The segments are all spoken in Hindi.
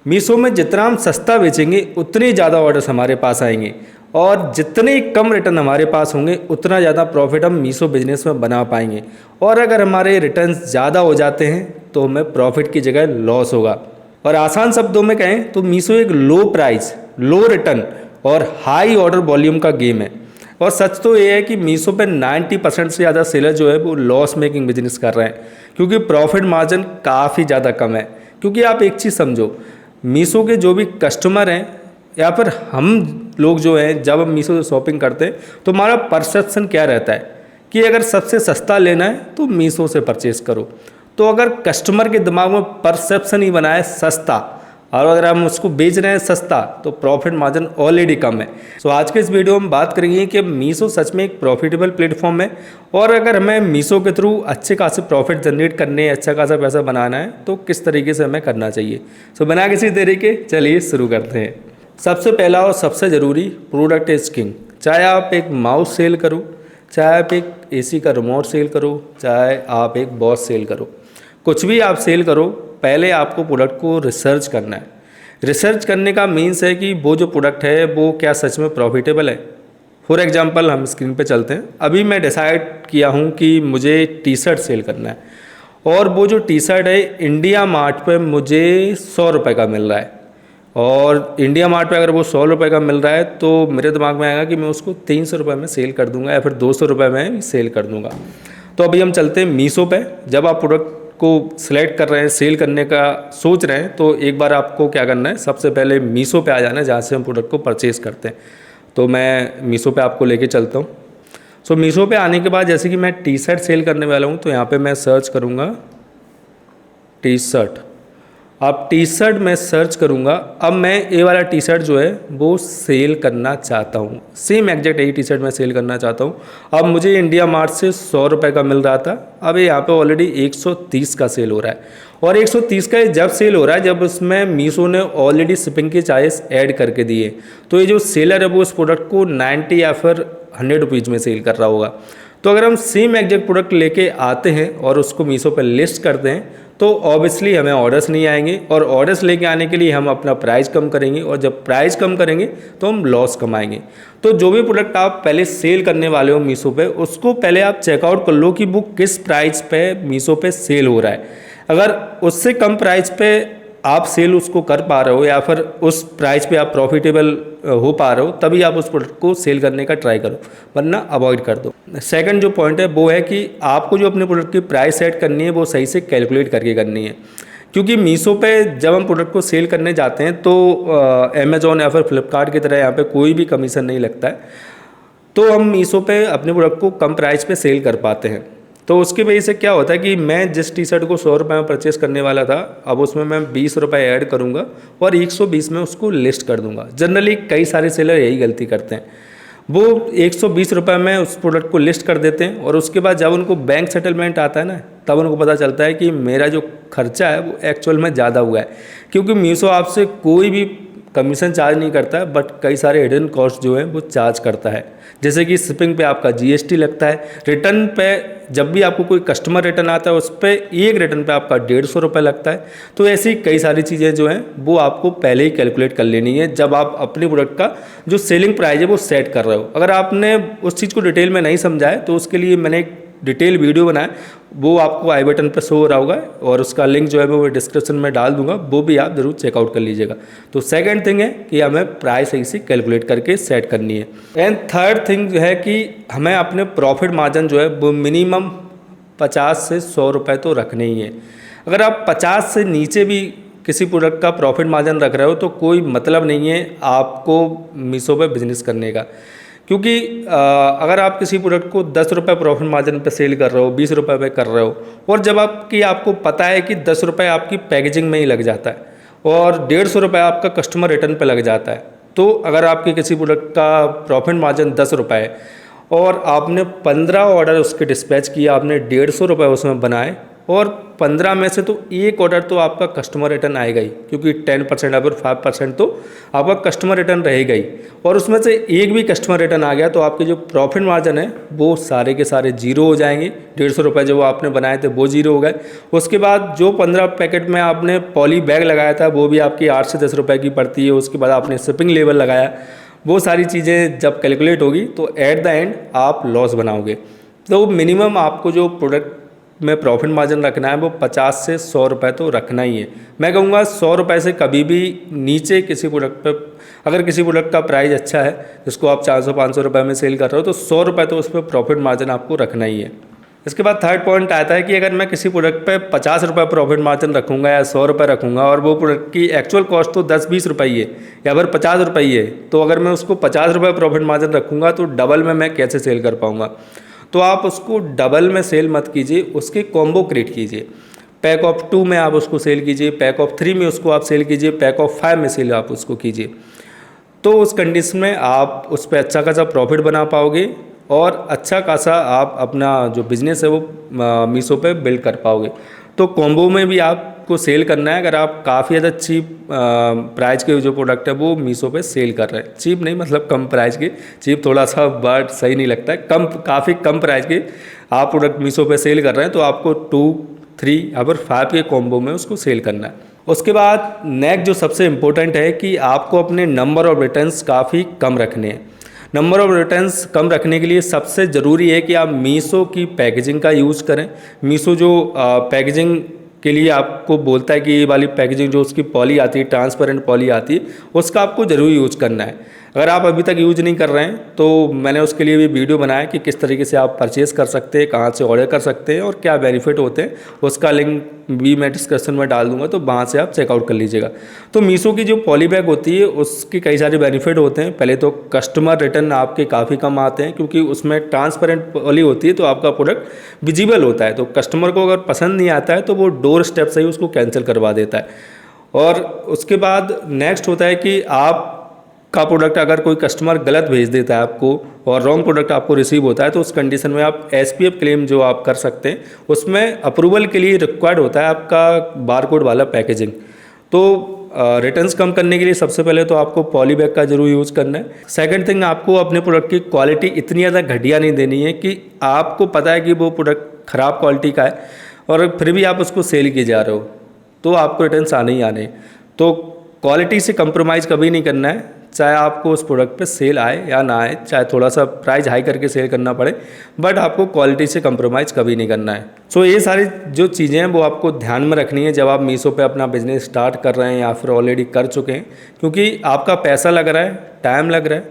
मीशो में जितना हम सस्ता बेचेंगे उतने ज़्यादा ऑर्डर्स हमारे पास आएंगे और जितने कम रिटर्न हमारे पास होंगे उतना ज़्यादा प्रॉफिट हम मीशो बिजनेस में बना पाएंगे। और अगर हमारे रिटर्न्स ज़्यादा हो जाते हैं तो हमें प्रॉफिट की जगह लॉस होगा। और आसान शब्दों में कहें तो मीशो एक लो प्राइस, लो रिटर्न और हाई ऑर्डर वॉल्यूम का गेम है। और सच तो ये है कि मीशो पे 90% से ज़्यादा सेलर जो है वो लॉस मेकिंग बिजनेस कर रहे हैं, क्योंकि प्रॉफिट मार्जिन काफ़ी ज़्यादा कम है। क्योंकि आप एक चीज़ समझो, मीशो के जो भी कस्टमर हैं या फिर हम लोग जो हैं, जब हम मीशो से शॉपिंग करते हैं तो हमारा परसेप्शन क्या रहता है कि अगर सबसे सस्ता लेना है तो मीशो से परचेस करो। तो अगर कस्टमर के दिमाग में परसेप्शन ही बना है सस्ता, और अगर हम उसको बेच रहे हैं सस्ता, तो प्रॉफिट मार्जिन ऑलरेडी कम है। सो आज के इस वीडियो में बात करेंगे कि मीशो सच में एक प्रॉफिटेबल प्लेटफॉर्म है, और अगर हमें मीशो के थ्रू अच्छे खासे प्रॉफिट जनरेट करने, अच्छा खासा पैसा बनाना है तो किस तरीके से हमें करना चाहिए। सो बिना किसी देरी के चलिए शुरू करते हैं। सबसे पहला और सबसे ज़रूरी, प्रोडक्ट इज किंग। चाहे आप एक माउस सेल करो, चाहे आप एक AC का रिमोट सेल करो, चाहे आप एक बॉस सेल करो, कुछ भी आप सेल करो, पहले आपको प्रोडक्ट को रिसर्च करना है। रिसर्च करने का मीन्स है कि वो जो प्रोडक्ट है वो क्या सच में प्रॉफिटेबल है। फॉर एग्जांपल हम स्क्रीन पे चलते हैं। अभी मैं डिसाइड किया हूँ कि मुझे टी शर्ट सेल करना है, और वो जो टी शर्ट है इंडिया मार्ट पे मुझे 100 रुपये का मिल रहा है। और इंडिया मार्ट पे अगर वो 100 रुपये का मिल रहा है तो मेरे दिमाग में आएगा कि मैं उसको 300 रुपये में सेल कर दूंगा या फिर 200 रुपये में सेल कर दूंगा। तो अभी हम चलते हैं मीशो पे। जब आप प्रोडक्ट को सिलेक्ट कर रहे हैं, सेल करने का सोच रहे हैं, तो एक बार आपको क्या करना है, सबसे पहले मीशो पे आ जाना है जहाँ से हम प्रोडक्ट को परचेज़ करते हैं। तो मैं मीशो पे आपको लेके चलता हूँ। सो मीशो पे आने के बाद जैसे कि मैं टी शर्ट सेल करने वाला हूँ, तो यहाँ पे मैं सर्च करूँगा टी शर्ट। अब टी शर्ट में सर्च करूँगा। अब मैं ये वाला टी शर्ट जो है वो सेल करना चाहता हूँ, सेम एग्जैक्ट यही टी शर्ट मैं सेल करना चाहता हूँ। अब मुझे इंडिया मार्ट से 100 रुपये का मिल रहा था, अब यहाँ पे ऑलरेडी 130 का सेल हो रहा है। और 130 का जब सेल हो रहा है, जब उसमें मीशो ने ऑलरेडी शिपिंग के चार्जेस ऐड करके दिए, तो ये जो सेलर है वो उस प्रोडक्ट को 90 या फिर 100 रुपीज़ में सेल कर रहा होगा। तो अगर हम सेम एग्जैक्ट प्रोडक्ट लेके आते हैं और उसको मीशो पर लिस्ट करते हैं तो ऑब्वियसली हमें ऑर्डर्स नहीं आएंगे, और ऑर्डर्स लेके आने के लिए हम अपना प्राइस कम करेंगे, और जब प्राइस कम करेंगे तो हम लॉस कमाएंगे। तो जो भी प्रोडक्ट आप पहले सेल करने वाले हो मीशो पे, उसको पहले आप चेकआउट कर लो कि वो किस प्राइस पे मीशो पे सेल हो रहा है। अगर उससे कम प्राइस पे आप सेल उसको कर पा रहे हो या फिर उस प्राइस पे आप प्रॉफिटेबल हो पा रहे हो, तभी आप उस प्रोडक्ट को सेल करने का ट्राई करो, वरना अवॉइड कर दो। सेकंड जो पॉइंट है वो है कि आपको जो अपने प्रोडक्ट की प्राइस सेट करनी है वो सही से कैलकुलेट करके करनी है। क्योंकि मीशो पे जब हम प्रोडक्ट को सेल करने जाते हैं तो अमेजोन या फिर फ्लिपकार्ट की तरह यहाँ पे कोई भी कमीशन नहीं लगता है, तो हम मीशो पे अपने प्रोडक्ट को कम प्राइस पे सेल कर पाते हैं। तो उसकी वजह से क्या होता है कि मैं जिस टी शर्ट को 100 रुपये में परचेस करने वाला था, अब उसमें मैं 20 रुपये ऐड करूँगा और 120 में उसको लिस्ट कर दूंगा। जनरली कई सारे सेलर यही गलती करते हैं, वो 120 रुपये में उस प्रोडक्ट को लिस्ट कर देते हैं, और उसके बाद जब उनको बैंक सेटलमेंट आता है ना, तब उनको पता चलता है कि मेरा जो खर्चा है वो एक्चुअल में ज़्यादा हुआ है। क्योंकि मीशो आपसे कोई भी कमीशन चार्ज नहीं करता है, बट कई सारे हिडन कॉस्ट जो है वो चार्ज करता है। जैसे कि शिपिंग पे आपका GST लगता है, रिटर्न पे जब भी आपको कोई कस्टमर रिटर्न आता है उस पर एक रिटर्न पे आपका 150 रुपये लगता है। तो ऐसी कई सारी चीज़ें जो हैं वो आपको पहले ही कैलकुलेट कर लेनी है जब आप अपने प्रोडक्ट का जो सेलिंग प्राइस है वो सेट कर रहे हो। अगर आपने उस चीज़ को डिटेल में नहीं समझा है तो उसके लिए मैंने एक डिटेल वीडियो बनाया, वो आपको आई बटन पर शो हो रहा होगा, और उसका लिंक जो है मैं वो डिस्क्रिप्शन में डाल दूंगा, वो भी आप ज़रूर चेकआउट कर लीजिएगा। तो सेकंड थिंग है कि हमें प्राइस सही से कैलकुलेट करके सेट करनी है। एंड थर्ड थिंग जो है कि हमें अपने प्रॉफिट मार्जिन जो है वो मिनिमम 50 से 100 रुपये तो रखने ही है। अगर आप 50 से नीचे भी किसी प्रोडक्ट का प्रॉफिट मार्जिन रख रहे हो तो कोई मतलब नहीं है आपको मीशो पे बिजनेस करने का। क्योंकि अगर आप किसी प्रोडक्ट को 10 रुपये प्रॉफिट मार्जिन पे सेल कर रहे हो, 20 रुपये पे कर रहे हो, और जब आपको पता है कि 10 रुपये आपकी पैकेजिंग में ही लग जाता है और 150 रुपये आपका कस्टमर रिटर्न पे लग जाता है, तो अगर आपके किसी प्रोडक्ट का प्रॉफिट मार्जिन 10 रुपये है और आपने 15 ऑर्डर उसके डिस्पैच किया, आपने 150 रुपये उसमें बनाए, और 15 में से तो एक ऑर्डर तो आपका कस्टमर रिटर्न आएगा ही, क्योंकि 10% या फिर 5% तो आपका कस्टमर रिटर्न रहेगा ही। और उसमें से एक भी कस्टमर रिटर्न आ गया तो आपके जो प्रॉफिट मार्जिन है वो सारे के सारे जीरो हो जाएंगे। 150 रुपये जो आपने बनाए थे वो जीरो हो गए। उसके बाद जो 15 पैकेट में आपने पॉली बैग लगाया था वो भी आपकी 8 से 10 रुपये की पड़ती है। उसके बाद आपने शिपिंग लेवल लगाया, वो सारी चीज़ें जब कैलकुलेट होगी तो एट द एंड आप लॉस बनाओगे। तो मिनिमम आपको जो प्रोडक्ट में प्रॉफिट मार्जिन रखना है वो 50 से 100 रुपये तो रखना ही है। मैं कहूँगा 100 रुपये से कभी भी नीचे किसी प्रोडक्ट पे, अगर किसी प्रोडक्ट का प्राइस अच्छा है जिसको आप 400-500 रुपये में सेल कर रहे हो तो 100 रुपये तो उस पर प्रॉफिट मार्जिन आपको रखना ही है। इसके बाद थर्ड पॉइंट आता है कि अगर मैं किसी प्रोडक्ट पे 50 रुपये प्रॉफिट मार्जिन रखूँगा या 100 रुपये रखूँगा और वो प्रोडक्ट की एक्चुअल कॉस्ट तो 10-20 रुपये है या फिर 50 रुपये है, तो अगर मैं उसको 50 रुपये प्रॉफिट मार्जिन रखूँगा तो डबल में मैं कैसे सेल कर पाऊँगा। तो आप उसको डबल में सेल मत कीजिए, उसके कॉम्बो क्रिएट कीजिए। पैक ऑफ 2 में आप उसको सेल कीजिए, पैक ऑफ 3 में उसको आप सेल कीजिए, पैक ऑफ 5 में सेल आप उसको कीजिए। तो उस कंडीशन में आप उस पर अच्छा खासा प्रॉफिट बना पाओगे और अच्छा खासा आप अपना जो बिज़नेस है वो मीशो पे बिल्ड कर पाओगे। तो कॉम्बो में भी आपको सेल करना है। अगर आप काफ़ी ज़्यादा चीप प्राइस के जो प्रोडक्ट है वो मीशो पे सेल कर रहे हैं, चीप नहीं मतलब कम प्राइस के, चीप थोड़ा सा वर्ड सही नहीं लगता है, कम, काफ़ी कम प्राइस के आप प्रोडक्ट मीशो पे सेल कर रहे हैं तो आपको 2, 3 या फिर 5 के कॉम्बो में उसको सेल करना है। उसके बाद नेक्स्ट जो सबसे इम्पोर्टेंट है कि आपको अपने नंबर ऑफ रिटर्न्स काफ़ी कम रखने हैं। नंबर ऑफ रिटर्न्स कम रखने के लिए सबसे ज़रूरी है कि आप मीशो की पैकेजिंग का यूज़ करें। मीशो जो पैकेजिंग के लिए आपको बोलता है कि ये वाली पैकेजिंग जो उसकी पॉली आती है, ट्रांसपेरेंट पॉली आती है, उसका आपको ज़रूर यूज़ करना है। अगर आप अभी तक यूज नहीं कर रहे हैं तो मैंने उसके लिए भी वीडियो बनाया कि किस तरीके से आप परचेज़ कर सकते हैं, कहाँ से ऑर्डर कर सकते हैं और क्या बेनिफिट होते हैं, उसका लिंक भी मैं डिस्क्रिप्शन में डाल दूंगा, तो वहाँ से आप चेकआउट कर लीजिएगा। तो मीशो की जो पॉली बैग होती है उसके कई सारे बेनिफिट होते हैं। पहले तो कस्टमर रिटर्न आपके काफ़ी कम आते हैं, क्योंकि उसमें ट्रांसपेरेंट पॉली होती है तो आपका प्रोडक्ट विजिबल होता है, तो कस्टमर को अगर पसंद नहीं आता है तो वो डोर स्टेप से ही उसको कैंसिल करवा देता है। और उसके बाद नेक्स्ट होता है कि आप का प्रोडक्ट अगर कोई कस्टमर गलत भेज देता है आपको और रॉन्ग प्रोडक्ट आपको रिसीव होता है तो उस कंडीशन में आप SPF क्लेम जो आप कर सकते हैं, उसमें अप्रूवल के लिए रिक्वायर्ड होता है आपका बारकोड वाला पैकेजिंग। तो रिटर्न्स कम करने के लिए सबसे पहले तो आपको पॉली बैग का जरूर यूज़ करना है। सेकंड थिंग, आपको अपने प्रोडक्ट की क्वालिटी इतनी ज़्यादा घटिया नहीं देनी है कि आपको पता है कि वो प्रोडक्ट ख़राब क्वालिटी का है और फिर भी आप उसको सेल किए जा रहे हो, तो आपको रिटर्न्स आने ही आने। तो क्वालिटी से कंप्रोमाइज़ कभी नहीं करना है, चाहे आपको उस प्रोडक्ट पे सेल आए या ना आए, चाहे थोड़ा सा प्राइस हाई करके सेल करना पड़े, बट आपको क्वालिटी से कंप्रोमाइज़ कभी नहीं करना है। सो ये सारी जो चीज़ें हैं वो आपको ध्यान में रखनी है जब आप मीशो पे अपना बिजनेस स्टार्ट कर रहे हैं या फिर ऑलरेडी कर चुके हैं, क्योंकि आपका पैसा लग रहा है, टाइम लग रहा है,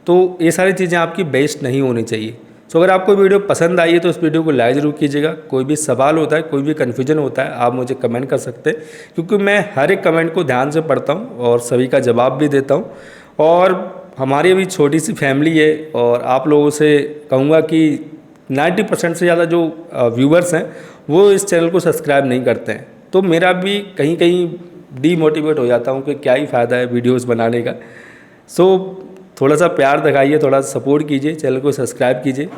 तो ये सारी चीज़ें आपकी वेस्ट नहीं होनी चाहिए। सो अगर आपको वीडियो पसंद आई है तो इस वीडियो को लाइक ज़रूर कीजिएगा। कोई भी सवाल होता है, कोई भी कन्फ्यूजन होता है, आप मुझे कमेंट कर सकते हैं, क्योंकि मैं हर एक कमेंट को ध्यान से पढ़ता हूँ और सभी का जवाब भी देता हूँ। और हमारी अभी छोटी सी फैमिली है और आप लोगों से कहूँगा कि 90% से ज़्यादा जो व्यूअर्स हैं वो इस चैनल को सब्सक्राइब नहीं करते हैं, तो मेरा भी कहीं कहीं डीमोटिवेट हो जाता हूँ कि क्या ही फ़ायदा है वीडियोस बनाने का। सो थोड़ा सा प्यार दिखाइए, थोड़ा सा सपोर्ट कीजिए, चैनल को सब्सक्राइब कीजिए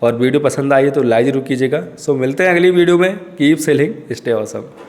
और वीडियो पसंद आई है तो लाइक जरूर कीजिएगा। सो मिलते हैं अगली वीडियो में। Keep selling, stay awesome.